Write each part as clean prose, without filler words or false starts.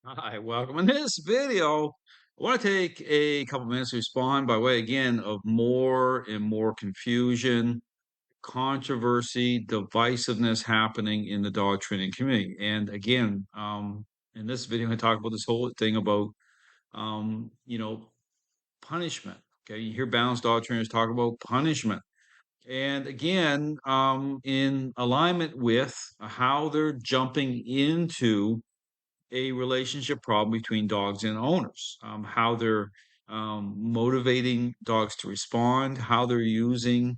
Hi, welcome. In this video, I want to take a couple minutes to respond by way again of more and more confusion, controversy, divisiveness happening in the dog training community. And again, in this video, I talk about this whole thing about um, you know, punishment. Okay, you hear balanced dog trainers talk about punishment. And again, in alignment with how they're jumping into a relationship problem between dogs and owners, how they're motivating dogs to respond, how they're using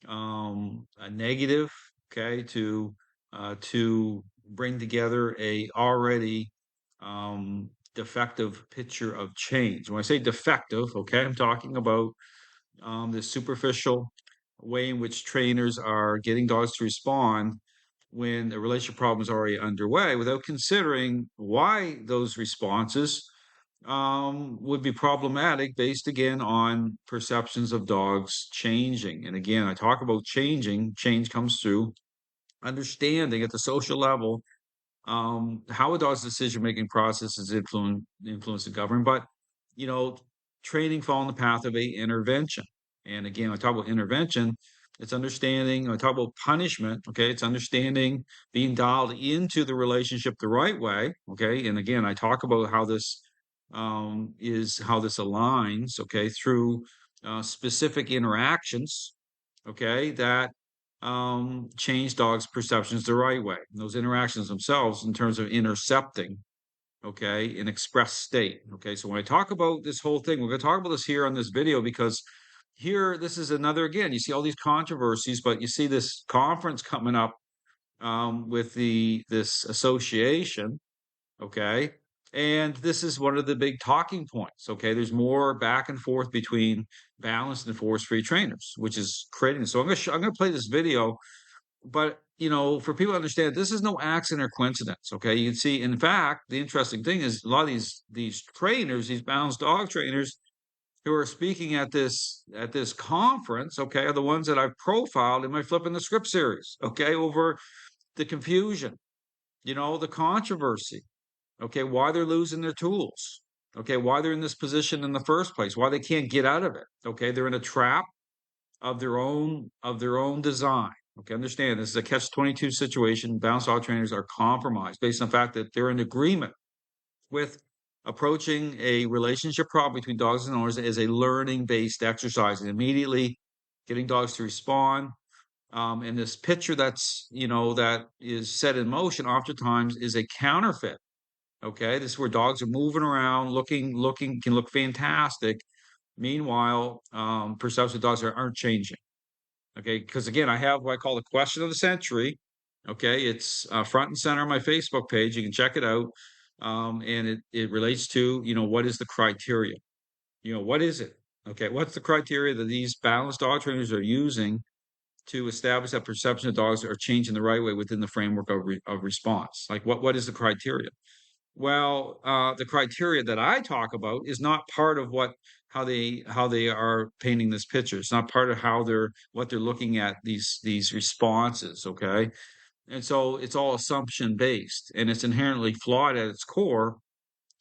a negative, okay, to bring together a already defective picture of change. When I say defective, okay, I'm talking about the superficial way in which trainers are getting dogs to respond when a relationship problem is already underway without considering why those responses would be problematic based again on perceptions of dogs changing. And again, I talk about changing, change comes through understanding at the social level how a dog's decision-making process is influenced and governed, but you know, training following the path of a intervention. And again, I talk about intervention, it's understanding, I talk about punishment, okay, it's understanding being dialed into the relationship the right way, okay. And again, I talk about how this is how this aligns, okay, through specific interactions, okay, that change dogs' perceptions the right way. And those interactions themselves, in terms of intercepting, okay, an express state. Okay, so when I talk about this whole thing, we're going to talk about this here on this video because here, this is another again. You see all these controversies, but you see this conference coming up with the this association, okay? And this is one of the big talking points, okay? There's more back and forth between balanced and force-free trainers, which is creating. So I'm going to play this video, but for people to understand, this is no accident or coincidence, okay? You can see, in fact, the interesting thing is a lot of these trainers, these balanced dog trainers who are speaking at this conference, okay, are the ones that I've profiled in my Flipping the Script series, okay, over the confusion, the controversy, okay, why they're losing their tools, okay, why they're in this position in the first place, why they can't get out of it, okay, they're in a trap of their own design. Okay, understand this is a catch-22 situation. Balanced dog trainers are compromised based on the fact that they're in agreement with approaching a relationship problem between dogs and owners as a learning-based exercise and immediately getting dogs to respond. And this picture that is set in motion oftentimes is a counterfeit. Okay, this is where dogs are moving around, looking can look fantastic. Meanwhile, perception of dogs aren't changing. Okay, because again, I have what I call the question of the century. Okay, it's front and center on my Facebook page. You can check it out, and it relates to what is the criteria? What is it? Okay, what's the criteria that these balanced dog trainers are using to establish that perception of dogs are changing the right way within the framework of response? Like what is the criteria? Well, the criteria that I talk about is not part of how they are painting this picture. It's not part of how they're what they're looking at these responses, okay? And so it's all assumption based, and it's inherently flawed at its core,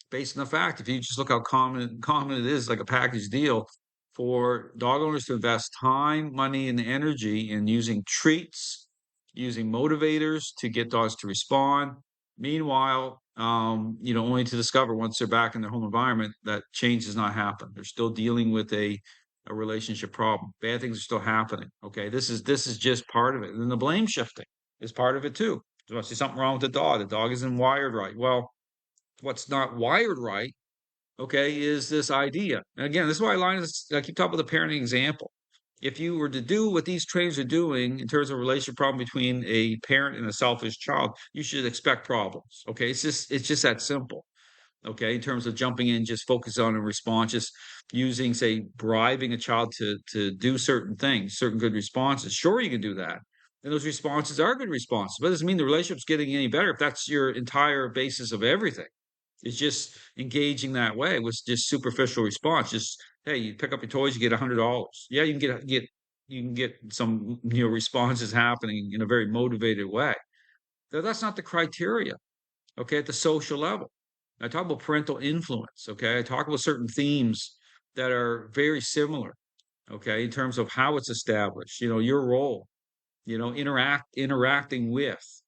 based on the fact if you just look how common it is, like a package deal, for dog owners to invest time, money, and energy in using treats, using motivators to get dogs to respond. Meanwhile, only to discover once they're back in their home environment that change has not happened. They're still dealing with a relationship problem. Bad things are still happening. Okay, this is just part of it. And then the blame shifting is part of it too. There must be something wrong with the dog. The dog isn't wired right. Well, what's not wired right, okay, is this idea. And again, this is why I keep talking about the parenting example. If you were to do what these trainers are doing in terms of a relationship problem between a parent and a selfish child, you should expect problems. Okay, it's just that simple. Okay, in terms of jumping in, just focus on a response, just using, say, bribing a child to do certain things, certain good responses. Sure, you can do that. And those responses are good responses, but it doesn't mean the relationship's getting any better if that's your entire basis of everything. It's just engaging that way with just superficial response. Just, hey, you pick up your toys, you get $100. Yeah, you can get some responses happening in a very motivated way. That's not the criteria. Okay, at the social level. I talk about parental influence. Okay. I talk about certain themes that are very similar. Okay. In terms of how it's established, your role, interacting with,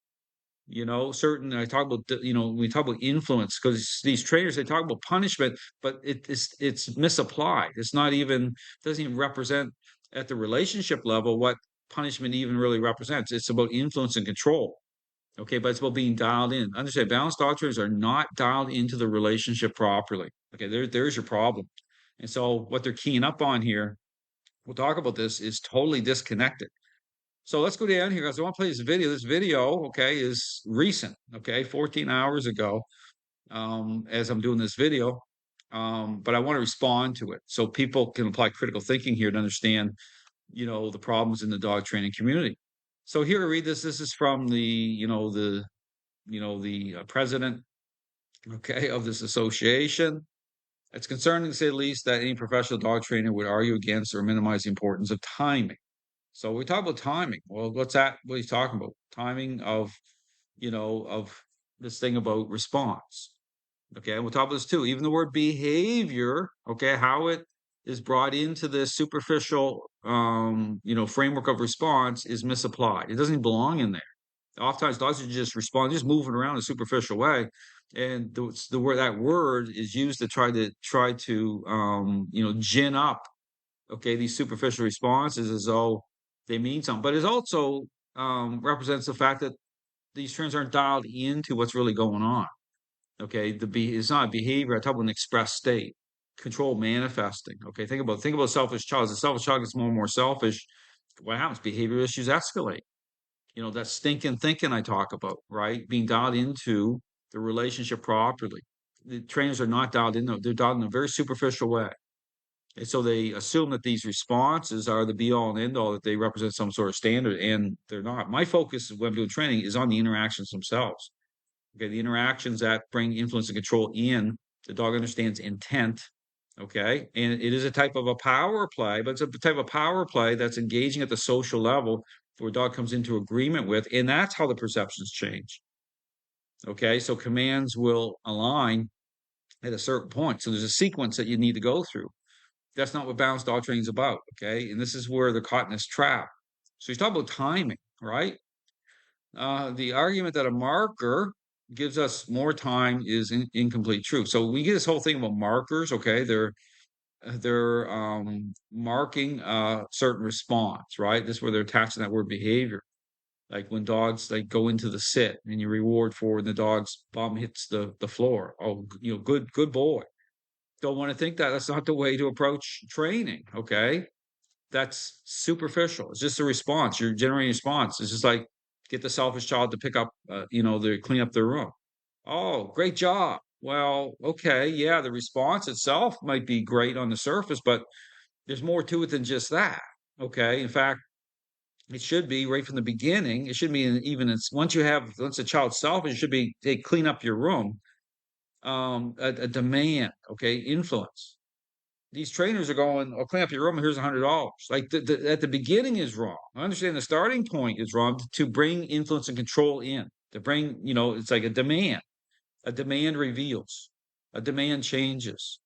certain, I talk about, we talk about influence because these trainers, they talk about punishment, but it's misapplied. It's not even, doesn't even represent at the relationship level what punishment even really represents. It's about influence and control. Okay, but it's about being dialed in. Understand, balanced dog trainers are not dialed into the relationship properly. Okay, there's your problem. And so what they're keying up on here, we'll talk about this, is totally disconnected. So let's go down here, guys. I want to play this video. This video, okay, is recent, okay, 14 hours ago, as I'm doing this video. But I want to respond to it so people can apply critical thinking here to understand, the problems in the dog training community. So here, read this. This is from the president, okay, of this association. It's concerning, to say the least, that any professional dog trainer would argue against or minimize the importance of timing. So we talk about timing. Well, what's that? What he's talking about? Timing of this thing about response. Okay, and we'll talk about this too. Even the word behavior, okay, how it is brought into this superficial, framework of response is misapplied. It doesn't belong in there. Oftentimes, dogs are just responding, just moving around in a superficial way, and the word, that word is used to try to gin up, okay, these superficial responses as though they mean something. But it also represents the fact that these trends aren't dialed into what's really going on. Okay, it's not a behavior. I talk about an express state, control manifesting. Okay, think about selfish child. As a selfish child gets more and more selfish, what happens? Behavior issues escalate. That stinking thinking I talk about, right? Being dialed into the relationship properly. The trainers are not dialed in, they're dialed in a very superficial way. And so they assume that these responses are the be all and end all, that they represent some sort of standard, and they're not. My focus when I'm doing training is on the interactions themselves. Okay, the interactions that bring influence and control in. The dog understands intent. Okay, and it is a type of a power play, but it's a type of power play that's engaging at the social level where a dog comes into agreement with, and that's how the perceptions change. Okay, so commands will align at a certain point. So there's a sequence that you need to go through. That's not what balanced dog training is about. Okay, and this is where they're caught in this trap. So he's talking about timing, right? The argument that a marker gives us more time is incomplete truth. So we get this whole thing about markers. Okay, they're marking a certain response, right? This is where they're attaching that word behavior. Like when dogs like go into the sit and you reward for when the dog's bum hits the floor. Oh, good boy. Don't want to think that. That's not the way to approach training. Okay, that's superficial. It's just a response. You're generating a response. It's just like get the selfish child to pick up, they clean up their room. Oh, great job. Well, okay, yeah, the response itself might be great on the surface, but there's more to it than just that. Okay, in fact, it should be right from the beginning. It should be once the child's selfish, it should be they clean up your room. A demand, okay, influence. These trainers are going, "I'll clean up your room. Here's $100." Like at the beginning is wrong. I understand the starting point is wrong to bring influence and control in. To bring, it's like a demand. A demand reveals. A demand changes.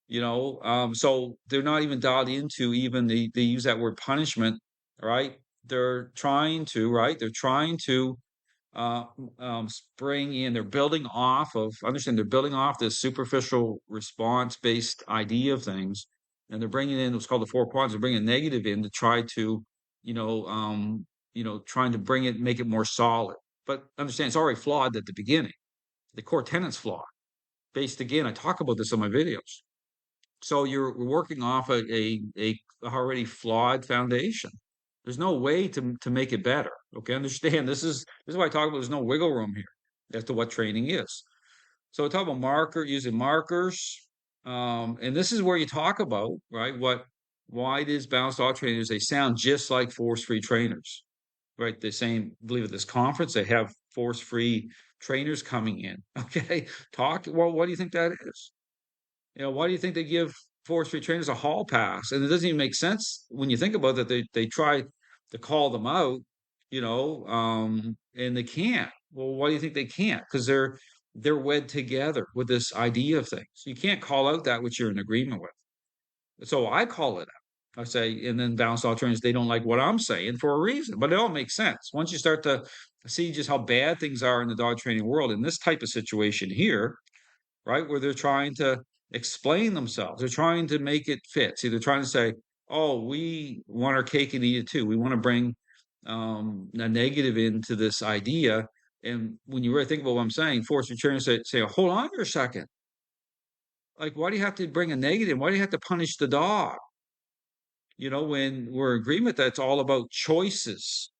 So they're not even dialed into even they use that word punishment, right? They're trying to, right? They're trying to uh, spring in. They're building off of, understand, they're building off this superficial response based idea of things, and they're bringing in what's called the four quadrants. They're bringing negative in to try to, trying to make it more solid. But understand, it's already flawed at the beginning. The core tenet's flawed. Based again, I talk about this on my videos. So you're working off a already flawed foundation. There's no way to make it better. Okay, understand this is why I talk about there's no wiggle room here as to what training is. So I talk about using markers, and this is where you talk about right why it is balanced dog trainers. They sound just like force-free trainers, right? The same. I believe at this conference they have force-free trainers coming in. Okay, Well, what do you think that is? Why do you think they give forestry trainers a hall pass? And it doesn't even make sense when you think about that. They try to call them out, and they can't. Well, why do you think they can't? Because they're wed together with this idea of things. You can't call out that which you're in agreement with. So I call it out. I say, and then balanced alternatives, they don't like what I'm saying for a reason, but it all makes sense. Once you start to see just how bad things are in the dog training world in this type of situation here, right? Where they're trying to explain themselves. They're trying to make it fit. See, they're trying to say, oh, we want our cake and eat it too. We want to bring a negative into this idea. And when you really think about what I'm saying, force your trainer to say, hold on for a second. Like, why do you have to bring a negative? Why do you have to punish the dog? When we're in agreement that it's all about choices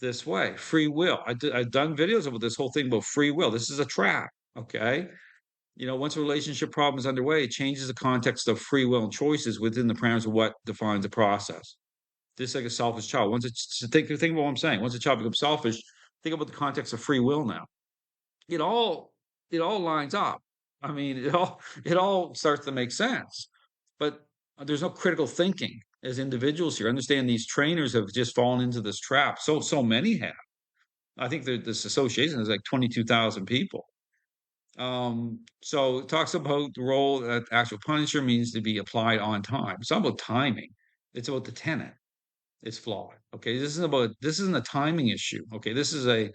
this way, free will. I've done videos about this whole thing about free will. This is a trap. Okay. Once a relationship problem is underway, it changes the context of free will and choices within the parameters of what defines the process. Just like a selfish child. Once it's think about what I'm saying. Once a child becomes selfish, think about the context of free will now. It all it all lines up. I mean, it all starts to make sense. But there's no critical thinking as individuals here. Understand these trainers have just fallen into this trap. So many have. I think this association is like 22,000 people. So it talks about the role that actual punisher means to be applied on time. It's not about timing. It's about the tenant. It's flawed. Okay. This isn't a timing issue. Okay. This is a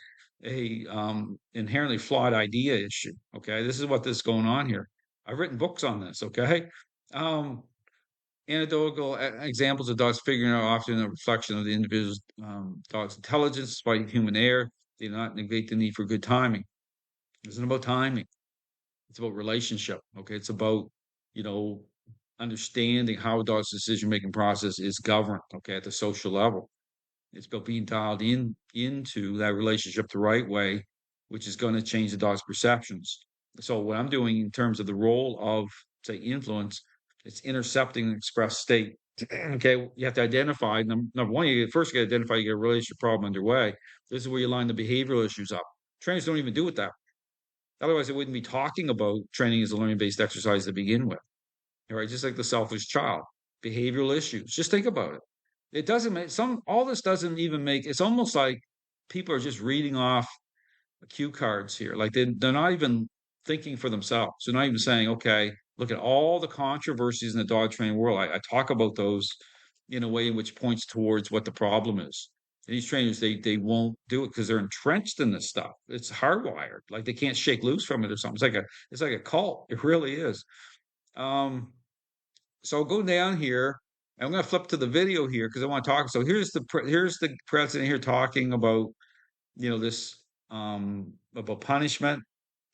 inherently flawed idea issue. Okay. This is what this is going on here. I've written books on this. Okay. Um, Anecdotal examples of dogs figuring out often a reflection of the individual's dog's intelligence despite human error. They do not negate the need for good timing. It isn't about timing. It's about relationship. Okay. It's about, you know, understanding how a dog's decision making process is governed, okay, at the social level. It's about being dialed into that relationship the right way, which is going to change the dog's perceptions. So what I'm doing in terms of the role of, say, influence, it's intercepting the express state. Okay, you have to identify number one. First you got to identify you get a relationship problem underway. This is where you line the behavioral issues up. Trainers don't even do it that. Otherwise, they wouldn't be talking about training as a learning-based exercise to begin with. All right, just like the selfish child, behavioral issues. Just think about it. It doesn't make all this doesn't even make it's almost like people are just reading off cue cards here. Like they're not even thinking for themselves. They're not even saying, okay, look at all the controversies in the dog training world. I talk about those in a way which points towards what the problem is. And these trainers, they won't do it because they're entrenched in this stuff. It's hardwired. Like they can't shake loose from it or something. It's like a cult. It really is. Um, so I'll go down here. I'm going to flip to the video here because I want to talk. So here's the president here talking about this about punishment,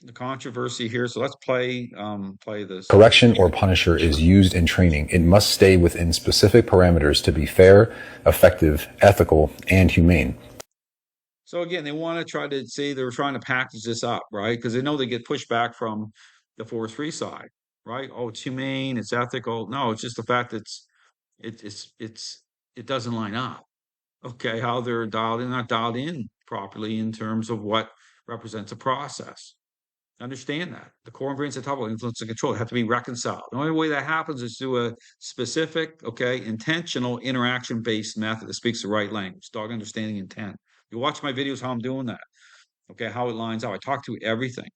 the controversy here. So let's play this. Correction or punisher is used in training. It must stay within specific parameters to be fair, effective, ethical, and humane. So again, they want to try to say they're trying to package this up, right? Because they know they get pushback from the force-free side, right? Oh, it's humane, it's ethical. No, it's just the fact that it doesn't line up. Okay, how they're dialed in, not dialed in properly in terms of what represents a process. Understand that the core ingredients of talk influence and control have to be reconciled. The only way that happens is through a specific, okay, intentional interaction-based method that speaks the right language, dog understanding intent. You watch my videos, how I'm doing that, okay, how it lines up. I talk through everything.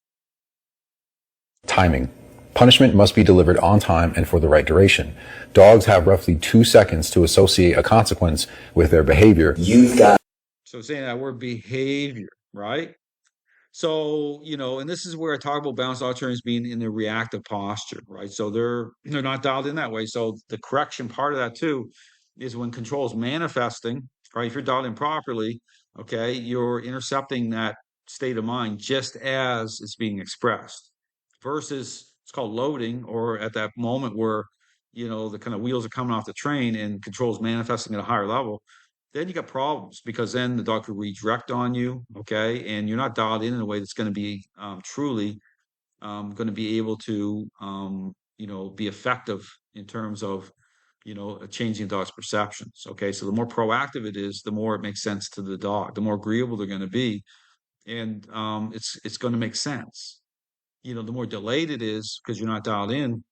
Timing. Punishment must be delivered on time and for the right duration. Dogs have roughly 2 seconds to associate a consequence with their behavior. So saying that word behavior, right? So, and this is where I talk about balanced alternatives being in the reactive posture, right? So they're not dialed in that way. So the correction part of that too is when control is manifesting, right? If you're dialed in properly, okay, you're intercepting that state of mind just as it's being expressed versus it's called loading, or at that moment where, the kind of wheels are coming off the train and control is manifesting at a higher level, then you got problems because then the dog could redirect on you, okay, and you're not dialed in a way that's going to be truly going to be able to be effective in terms of changing the dog's perceptions. Okay, so the more proactive it is, the more it makes sense to the dog, the more agreeable they're going to be, and it's going to make sense. The more delayed it is because you're not dialed in,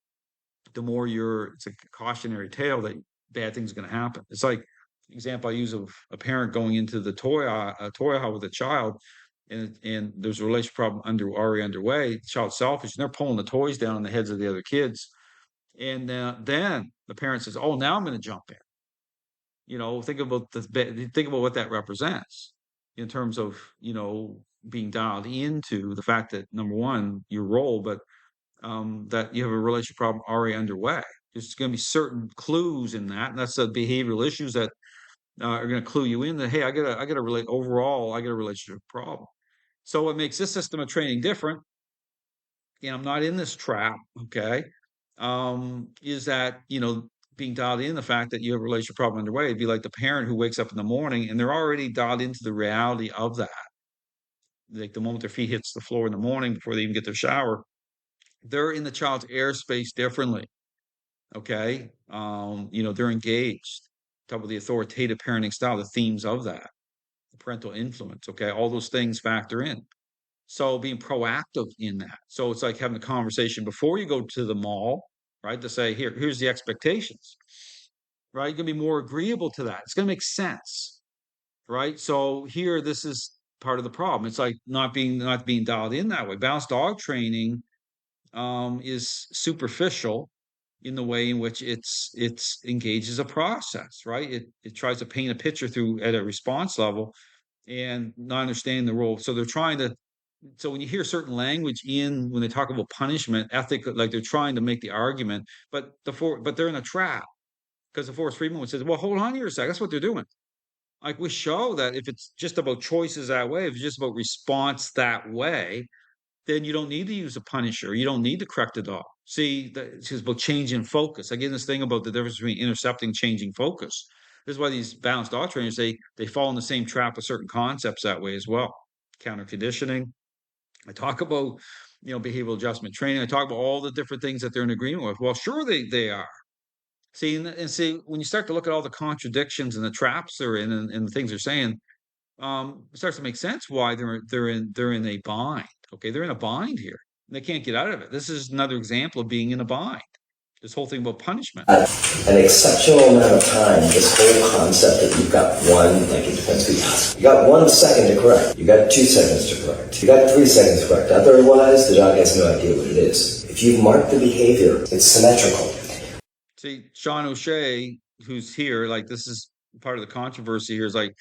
the more it's a cautionary tale that bad things are going to happen. It's like example I use of a parent going into the toy aisle with a child, and there's a relationship problem already underway, the child's selfish, and they're pulling the toys down on the heads of the other kids. And then the parent says, "Oh, now I'm going to jump in." Think about think about what that represents in terms of being dialed into the fact that, number one, your role, but that you have a relationship problem already underway. There's going to be certain clues in that, and that's the behavioral issues that are going to clue you in that, hey, I got to relate overall, I got a relationship problem. So what makes this system of training different, and I'm not in this trap, okay, is that, being dialed in the fact that you have a relationship problem underway. It'd be like the parent who wakes up in the morning and they're already dialed into the reality of that. Like the moment their feet hits the floor in the morning before they even get their shower, they're in the child's airspace differently. Okay. They're engaged. Talk about the authoritative parenting style, the themes of that, the parental influence. Okay. All those things factor in. So being proactive in that. So it's like having a conversation before you go to the mall, right? To say, here's the expectations, right? You're gonna be more agreeable to that. It's gonna make sense, right? So here, this is part of the problem. It's like not being dialed in that way. Balanced dog training is superficial in the way in which it's engages a process, right? It tries to paint a picture through at a response level and not understanding the role. So they're trying to. So when you hear certain language when they talk about punishment, ethic, like they're trying to make the argument, but they're in a trap because the Forrest Friedman one says, "Well, hold on here a second. That's what they're doing." Like we show that if it's just about choices that way, if it's just about response that way, then you don't need to use a punisher. You don't need to correct the dog. See, it's about changing focus. Again, this thing about the difference between intercepting, changing focus. This is why these balanced dog trainers they fall in the same trap of certain concepts that way as well. Counter conditioning. I talk about behavioral adjustment training. I talk about all the different things that they're in agreement with. Well, sure they are. See, and see when you start to look at all the contradictions and the traps they're in and the things they're saying, it starts to make sense why they're in a bind. Okay, they're in a bind here. They can't get out of it. This is another example of being in a bind. This whole thing about punishment. An exceptional amount of time, this whole concept that you've got like it depends who you ask. You got 1 second to correct. You got 2 seconds to correct. You got 3 seconds to correct. Otherwise, the dog has no idea what it is. If you've marked the behavior, it's symmetrical. See, Sean O'Shea, who's here, like this is part of the controversy here, is like,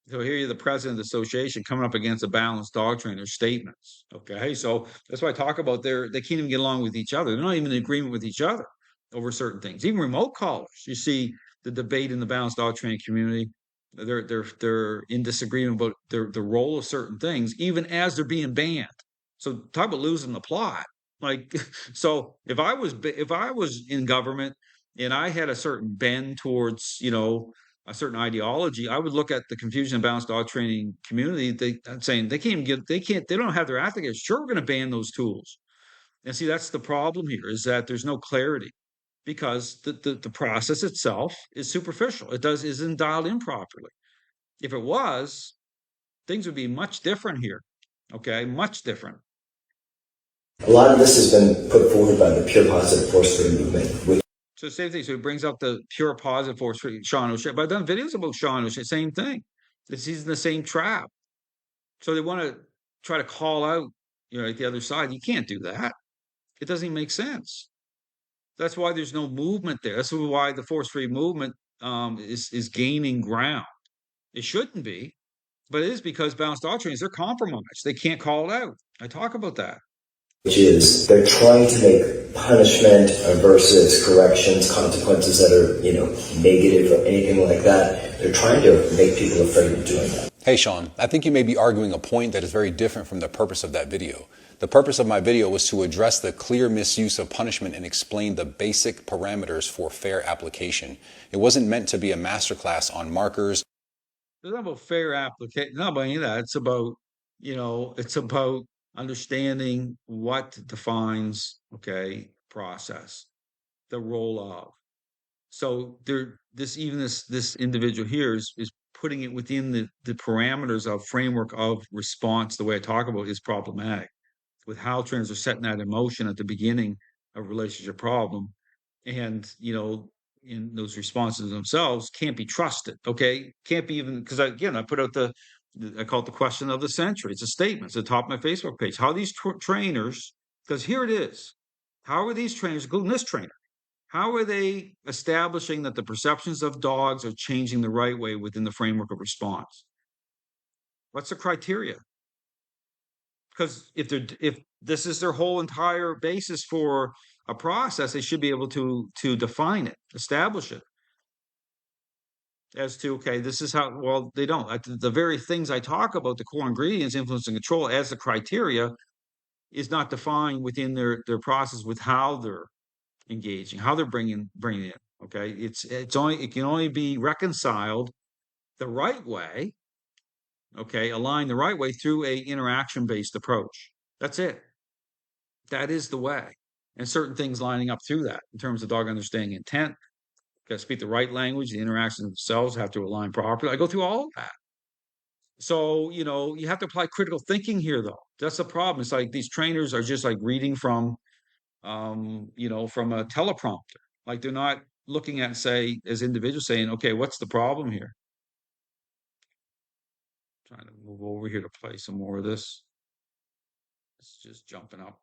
so here you're the president of the association coming up against a balanced dog trainer statements. Okay, so that's why I talk about they can't even get along with each other. They're not even in agreement with each other over certain things. Even remote callers, you see the debate in the balanced dog training community. They're in disagreement about the role of certain things, even as they're being banned. So talk about losing the plot. Like, so if I was in government and I had a certain bend towards a certain ideology, I would look at the confusion and balanced dog training community. I'm saying they don't have their act together. Sure, we're going to ban those tools. And see, that's the problem here is that there's no clarity because the process itself is superficial. Isn't dialed in properly. If it was, things would be much different here. Okay, much different. A lot of this has been put forward by the pure positive force free movement. So same thing. So it brings up the pure positive force for Sean O'Shea. But I've done videos about Sean O'Shea. Same thing. He's in the same trap. So they want to try to call out, like the other side. You can't do that. It doesn't even make sense. That's why there's no movement there. That's why the force-free movement is gaining ground. It shouldn't be, but it is because balanced dog trainers, they're compromised. They can't call it out. I talk about that. Which is they're trying to make punishment versus corrections, consequences that are, negative or anything like that. They're trying to make people afraid of doing that. Hey, Sean, I think you may be arguing a point that is very different from the purpose of that video. The purpose of my video was to address the clear misuse of punishment and explain the basic parameters for fair application. It wasn't meant to be a masterclass on markers. It's not about fair application. Not about any of that. It's about understanding what defines, process, the role of. So this individual here is putting it within the parameters of framework of response. The way I talk about it is problematic with how trainers are setting that in motion at the beginning of a relationship problem, and in those responses themselves can't be trusted. Okay, can't be even because I put out I call it the question of the century. It's a statement. It's at the top of my Facebook page. How these trainers, because here it is. How are these trainers, including this trainer, how are they establishing that the perceptions of dogs are changing the right way within the framework of response? What's the criteria? Because if this is their whole entire basis for a process, they should be able to define it, establish it as to, okay, this is how. Well, they don't. The very things I talk about, the core ingredients, influence and control, as the criteria, is not defined within their process with how they're engaging, how they're bringing it in. Okay, it can only be reconciled the right way. Okay, aligned the right way through a interaction based approach. That's it. That is the way. And certain things lining up through that in terms of dog understanding intent, got to speak the right language, the interactions themselves have to align properly. I go through all of that. So, you have to apply critical thinking here, though. That's the problem. It's like these trainers are just like reading from a teleprompter. Like they're not looking at, say, as individuals saying, okay, what's the problem here? Trying to move over here to play some more of this. It's just jumping up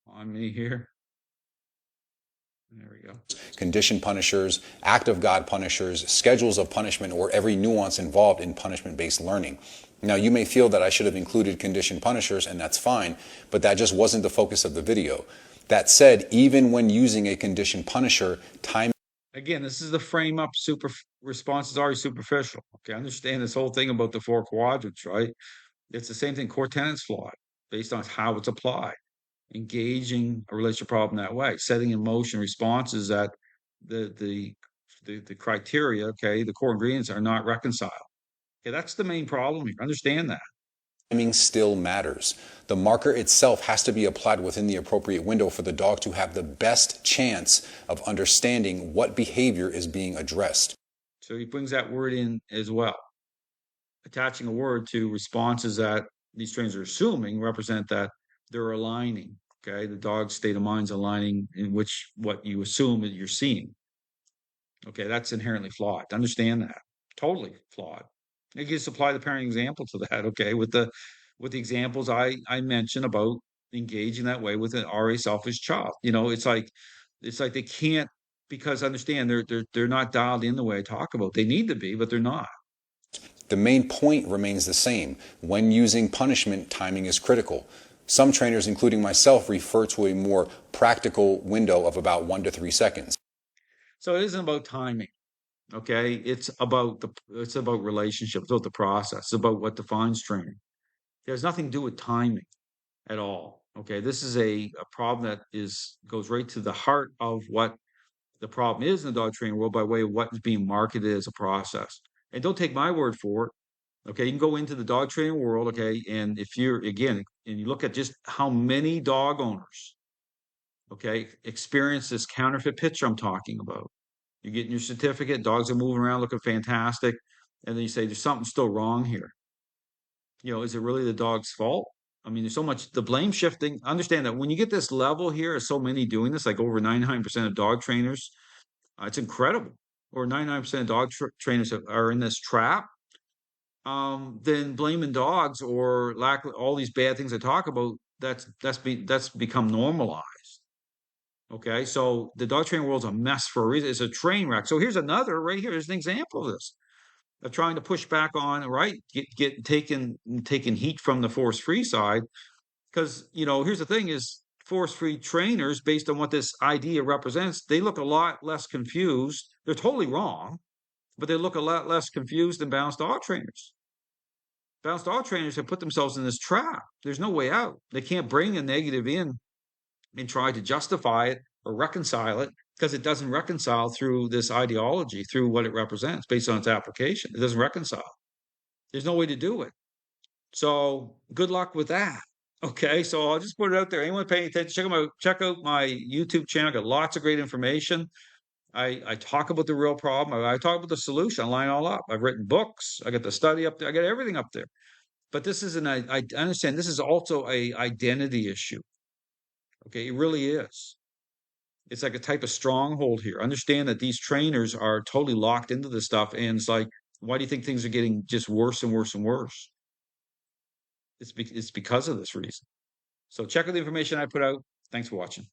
on me here. There we go. Condition punishers, act of God punishers, schedules of punishment, or every nuance involved in punishment-based learning. Now, you may feel that I should have included condition punishers, and that's fine, but that just wasn't the focus of the video. That said, even when using a condition punisher, time... Again, this is the frame up response is already superficial. Okay, understand this whole thing about the 4 quadrants, right? It's the same thing. Core tenet's flawed based on how it's applied. Engaging a relationship problem that way, setting in motion responses that the criteria, okay, the core ingredients are not reconciled. Okay, that's the main problem here. Understand that. Timing still matters. The marker itself has to be applied within the appropriate window for the dog to have the best chance of understanding what behavior is being addressed. So he brings that word in as well, attaching a word to responses that these trainers are assuming represent that they're aligning. Okay, the dog's state of mind's aligning in which what you assume that you're seeing. Okay, that's inherently flawed. Understand that. Totally flawed. You can just apply the parenting example to that, okay, with the examples I mentioned about engaging that way with an already selfish child. It's like they can't, because understand they're not dialed in the way I talk about. They need to be, but they're not. The main point remains the same. When using punishment, timing is critical. Some trainers, including myself, refer to a more practical window of about 1 to 3 seconds. So it isn't about timing. Okay, it's about relationships, it's about the process, it's about what defines training. It has nothing to do with timing at all. Okay, this is a problem that goes right to the heart of what the problem is in the dog training world by way of what is being marketed as a process. And don't take my word for it. Okay, you can go into the dog training world, okay, and if you're again, and you look at just how many dog owners, okay, experience this counterfeit picture I'm talking about. You're getting your certificate, dogs are moving around looking fantastic, and then you say there's something still wrong here. Is it really the dog's fault? I mean, there's so much the blame shifting. Understand that when you get this level here, there's so many doing this, like over 99% of dog trainers, it's incredible. Or 99% of dog trainers are in this trap. Then blaming dogs or lack all these bad things I talk about, that's become normalized. Okay, so the dog training world's a mess for a reason. It's a train wreck. So here's another right here. Here's an example of this. Of trying to push back on, right? Get taking heat from the force free side. Because here's the thing is force free trainers, based on what this idea represents, they look a lot less confused. They're totally wrong, but they look a lot less confused than balanced dog trainers. Balanced dog trainers have put themselves in this trap. There's no way out. They can't bring a negative in and try to justify it or reconcile it because it doesn't reconcile through this ideology, through what it represents based on its application. It doesn't reconcile. There's no way to do it. So good luck with that. Okay, so I'll just put it out there. Anyone paying attention, check out my YouTube channel. I got lots of great information. I talk about the real problem. I talk about the solution. I line it all up. I've written books. I got the study up there. I got everything up there. But this is I understand this is also a identity issue. Okay, it really is. It's like a type of stronghold here. Understand that these trainers are totally locked into this stuff, and it's like Why do you think things are getting just worse and worse and worse? It's because of this reason. So check out the information I put out. Thanks for watching.